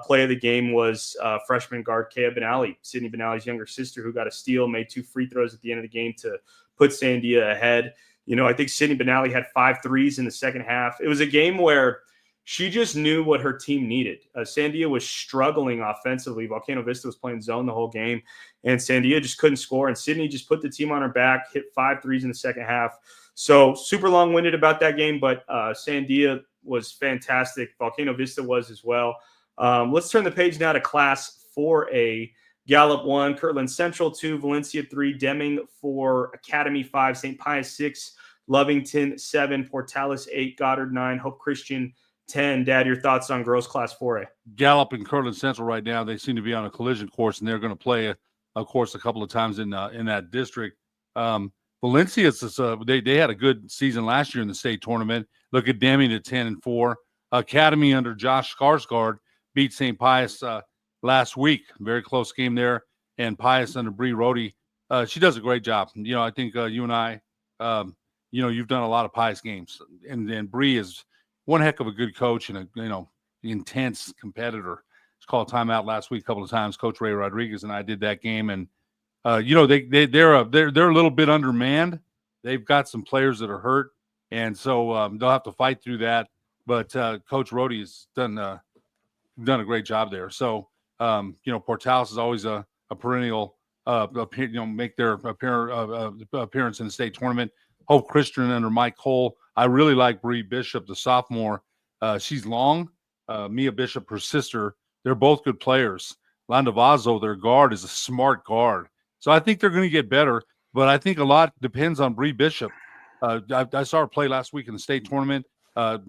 Play of the game was freshman guard Kea Benally, Sydney Benally's younger sister, who got a steal, made 2 free throws at the end of the game to put Sandia ahead. I think Sydney Benally had 5 threes in the second half. It was a game where she just knew what her team needed. Sandia was struggling offensively. Volcano Vista was playing zone the whole game, and Sandia just couldn't score. And Sydney just put the team on her back, hit 5 threes in the second half. So super long-winded about that game, but Sandia was fantastic. Volcano Vista was as well. Let's turn the page now to Class 4A. Gallup 1, Kirtland Central 2, Valencia 3, Deming 4, Academy 5, St. Pius 6, Lovington 7, Portales 8, Goddard 9, Hope Christian 10. Dad, your thoughts on girls Class 4A? Gallup and Kirtland Central right now, they seem to be on a collision course, and they're going to play a course a couple of times in that district. Valencia, they had a good season last year in the state tournament. Look at Deming at 10-4. Academy under Josh Skarsgård beat St. Pius last week. Very close game there. And Pius under Bree Rohde. She does a great job. I think you and I, you've done a lot of Pius games. And Bree is one heck of a good coach and a, intense competitor. It's called timeout last week a couple of times. Coach Ray Rodriguez and I did that game. And, they're a little bit undermanned. They've got some players that are hurt. And so they'll have to fight through that. But Coach Rohde has done a great job there. So, Portales is always a perennial, make their appearance in the state tournament. Hope Christian under Mike Cole. I really like Bree Bishop, the sophomore. She's long. Mia Bishop, her sister. They're both good players. Landavazo, their guard, is a smart guard. So I think they're going to get better. But I think a lot depends on Bree Bishop. I saw her play last week in the state tournament.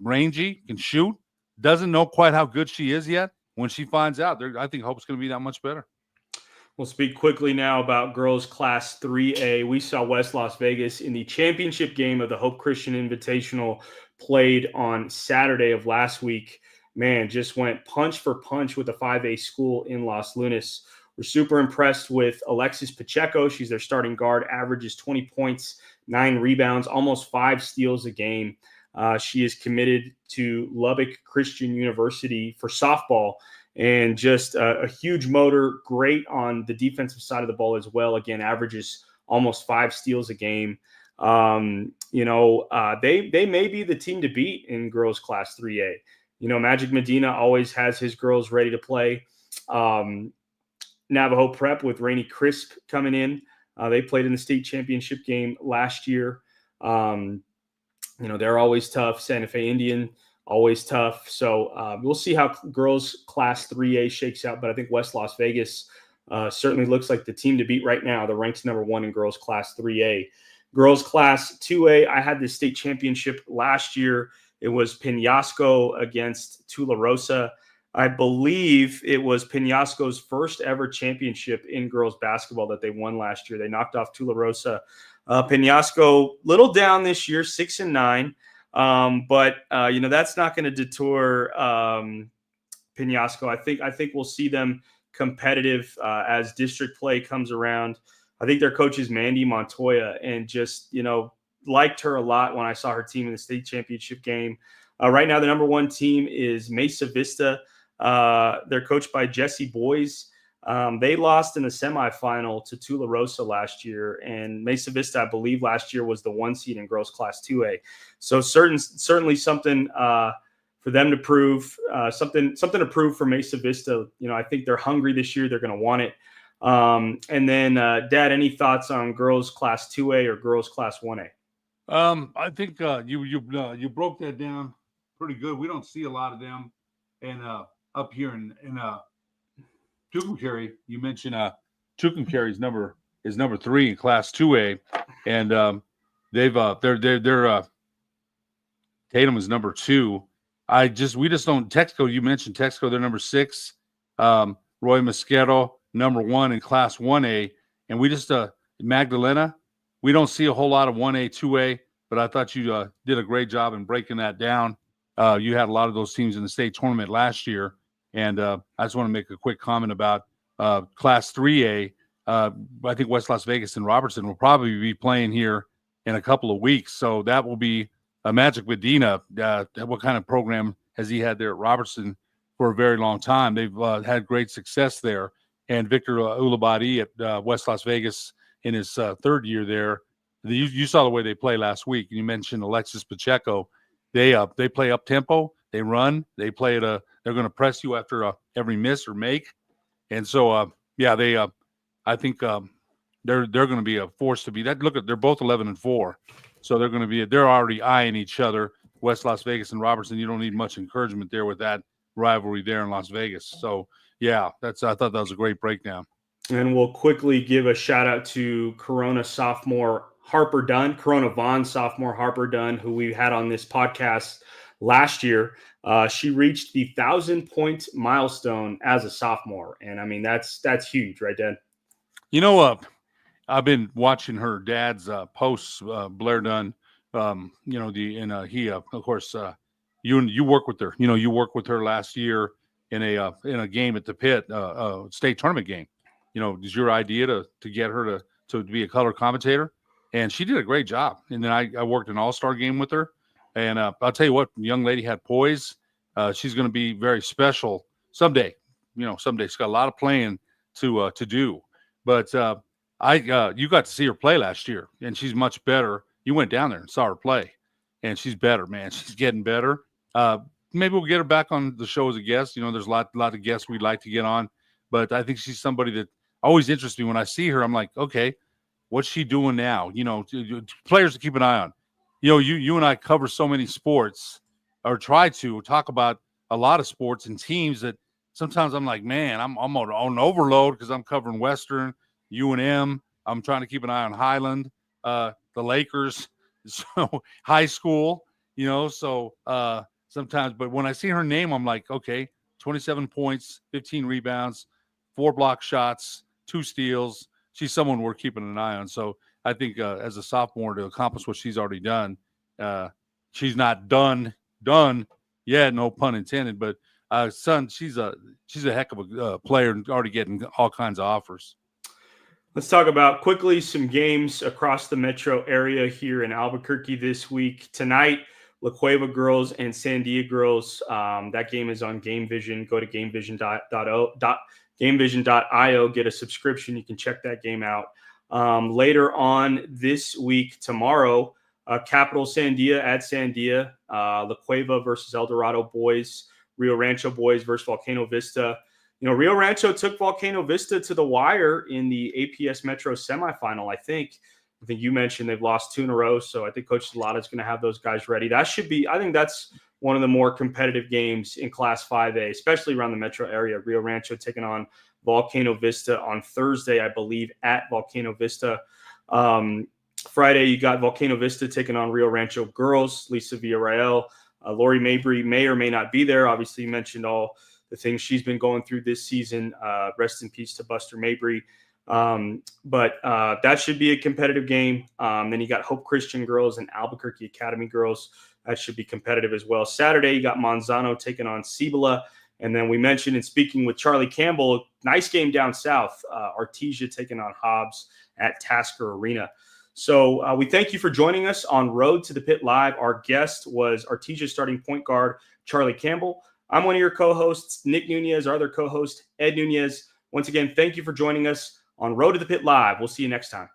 Rangy, can shoot. Doesn't know quite how good she is yet. When she finds out, I think Hope's going to be that much better. We'll speak quickly now about girls Class 3A. We saw West Las Vegas in the championship game of the Hope Christian Invitational played on Saturday of last week. Man, just went punch for punch with the 5A school in Los Lunas. We're super impressed with Alexis Pacheco. She's their starting guard, averages 20 points, 9 rebounds, almost 5 steals a game. She is committed to Lubbock Christian University for softball, and just a huge motor, great on the defensive side of the ball as well. Again, averages almost 5 steals a game. They may be the team to beat in girls Class 3A. Magic Medina always has his girls ready to play. Navajo Prep with Rainey Crisp coming in. They played in the state championship game last year. They're always tough. Santa Fe Indian, always tough. So we'll see how girls Class 3A shakes out. But I think West Las Vegas certainly looks like the team to beat right now. They're ranked number 1 in girls Class 3A. Girls Class 2A, I had the state championship last year. It was Penasco against Tularosa. I believe it was Penasco's first ever championship in girls basketball that they won last year. They knocked off Tularosa. Penasco, little down this year, 6-9. But that's not going to detour Penasco. I think we'll see them competitive as district play comes around. I think their coach is Mandy Montoya, and just liked her a lot when I saw her team in the state championship game. Right now, the number 1 team is Mesa Vista. They're coached by Jesse Boys. They lost in the semifinal to Tularosa last year, and Mesa Vista, I believe, last year was the 1 seed in girls Class 2A. So certainly something for them to prove, something to prove for Mesa Vista. I think they're hungry this year. They're going to want it. And then, Dad, any thoughts on girls Class 2A or girls Class 1A? I think you broke that down pretty good. We don't see a lot of them, and up here in Tucumcari, you mentioned Tucumcari's number 3 in Class 2A, and they're Tatum is number 2. We just don't. Texaco, you mentioned Texaco, they're number 6. Roy Mosquero, number 1 in Class 1A, and we just Magdalena. We don't see a whole lot of 1A, 2A, but I thought you did a great job in breaking that down. You had a lot of those teams in the state tournament last year. And I just want to make a quick comment about Class 3A. I think West Las Vegas and Robertson will probably be playing here in a couple of weeks. So that will be Magic Medina. What kind of program has he had there at Robertson for a very long time? They've had great success there. And Victor Ulabadi at West Las Vegas in his 3rd year there. You saw the way they play last week. You mentioned Alexis Pacheco. They play up tempo. They run. They play at they're going to press you after every miss or make. And so, I think they're going to be a force to be. They're both 11-4. So they're already eyeing each other. West Las Vegas and Robertson, you don't need much encouragement there with that rivalry there in Las Vegas. So, I thought that was a great breakdown. And we'll quickly give a shout out to Corona sophomore Harper Dunn, Corona Vaughn sophomore Harper Dunn, who we had on this podcast last year. She reached the 1,000-point milestone as a sophomore. And I mean, that's huge, right, Dad? I've been watching her dad's posts, Blair Dunn. Of course, you work with her. You worked with her last year in a game at the pit, state tournament game. Is your idea to get her to be a color commentator? And she did a great job. And then I worked an all-star game with her. And I'll tell you what, the young lady had poise. She's going to be very special someday. Someday she's got a lot of playing to do. But you got to see her play last year, and she's much better. You went down there and saw her play, and she's better, man. She's getting better. Maybe we'll get her back on the show as a guest. There's a lot of guests we'd like to get on, but I think she's somebody that always interests me. When I see her, I'm like, okay, what's she doing now? Players to keep an eye on. You and I cover so many sports, or try to talk about a lot of sports and teams, that sometimes I'm like, man, I'm on overload because I'm covering Western, UNM. I'm trying to keep an eye on Highland, the Lakers, So high school, so sometimes, but when I see her name, I'm like, okay, 27 points, 15 rebounds, 4 block shots, 2 steals. She's someone we're keeping an eye on. So I think as a sophomore, to accomplish what she's already done, she's not done yet, no pun intended, but son, she's a heck of a player and already getting all kinds of offers. Let's talk about quickly some games across the metro area here in Albuquerque this week. Tonight, La Cueva girls and Sandia girls. That game is on Game Vision. Go to gamevision.io, get a subscription. You can check that game out. Later on this week, tomorrow, Capital Sandia at Sandia, La Cueva versus El Dorado boys, Rio Rancho boys versus Volcano Vista. Rio Rancho took Volcano Vista to the wire in the APS Metro semifinal. I think you mentioned they've lost 2 in a row, so I think Coach Zalata is going to have those guys ready. I think that's one of the more competitive games in Class 5A, especially around the metro area. Rio Rancho taking on Volcano Vista on Thursday, I believe, at Volcano Vista. Friday, you got Volcano Vista taking on Rio Rancho girls. Lisa Villarreal, Lori Mabry may or may not be there. Obviously, you mentioned all the things she's been going through this season. Rest in peace to Buster Mabry. But that should be a competitive game. Then you got Hope Christian girls and Albuquerque Academy girls. That should be competitive as well. Saturday, you got Manzano taking on Cibola. And then we mentioned in speaking with Charlie Campbell, nice game down south. Artesia taking on Hobbs at Tasker Arena. So we thank you for joining us on Road to the Pit Live. Our guest was Artesia starting point guard Charlie Campbell. I'm one of your co-hosts, Nick Nunez, our other co-host, Ed Nunez. Once again, thank you for joining us on Road to the Pit Live. We'll see you next time.